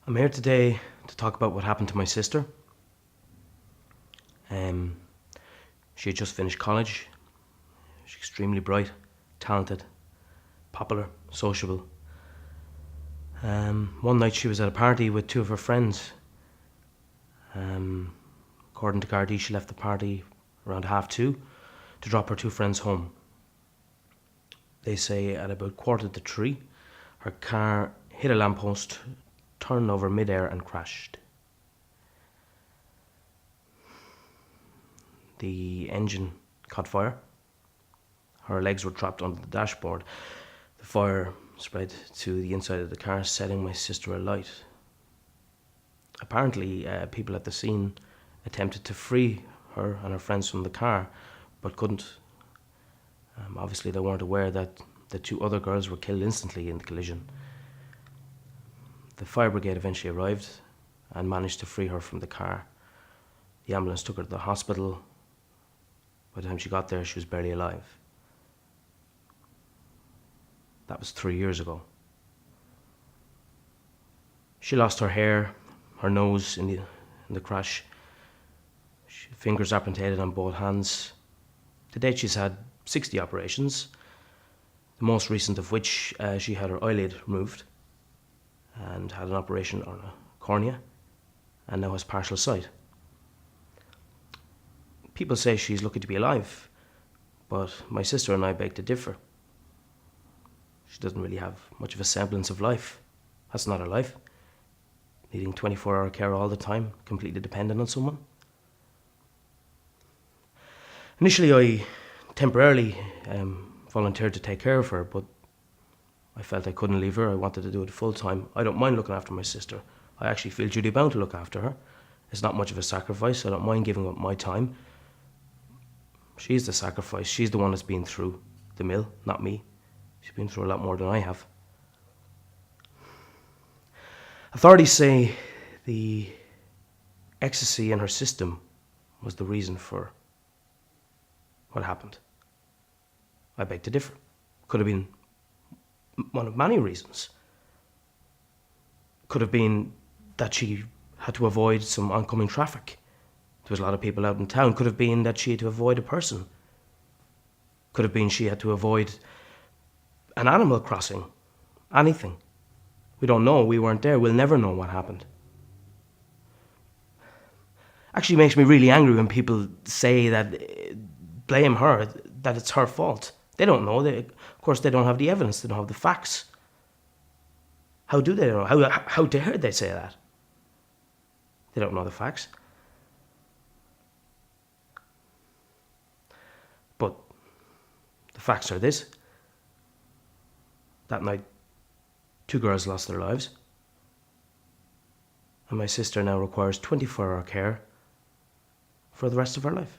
I'm here today to talk about what happened to my sister. Um, she had just finished college. She's extremely bright, talented, popular, sociable. One night she was at a party with two of her friends. According to Gardaí, she left the party around 2:30 to drop her two friends home. They say at about 2:45, her car hit a lamppost, turned over mid-air and crashed. The engine caught fire. Her legs were trapped under the dashboard. The fire spread to the inside of the car, setting my sister alight. Apparently, people at the scene attempted to free her and her friends from the car, but couldn't. Obviously, they weren't aware that the two other girls were killed instantly in the collision. The fire brigade eventually arrived and managed to free her from the car. The ambulance took her to the hospital. By the time she got there, she was barely alive. That was 3 years ago. She lost her hair, her nose in the crash. She had fingers amputated on both hands. To date, she's had 60 operations, the most recent of which she had her eyelid removed and had an operation on a cornea and now has partial sight. People say she's lucky to be alive, but my sister and I beg to differ. She doesn't really have much of a semblance of life. That's not her life. Needing 24-hour care all the time, completely dependent on someone. Initially, I temporarily volunteered to take care of her, but I felt I couldn't leave her. I wanted to do it full time. I don't mind looking after my sister. I actually feel duty bound to look after her. It's not much of a sacrifice. I don't mind giving up my time. She's the sacrifice. She's the one that's been through the mill, not me. She's been through a lot more than I have. Authorities say the ecstasy in her system was the reason for what happened. I beg to differ. Could have been one of many reasons. Could have been that she had to avoid some oncoming traffic. There was a lot of people out in town. Could have been that she had to avoid a person. Could have been she had to avoid an animal crossing. Anything. We don't know. We weren't there. We'll never know what happened. Actually makes me really angry when people say that, blame her, that it's her fault. They don't know. Of course, they don't have the evidence. They don't have the facts. How do they know? How dare they say that? They don't know the facts. But the facts are this. That night, 2 girls lost their lives. And my sister now requires 24-hour care for the rest of her life.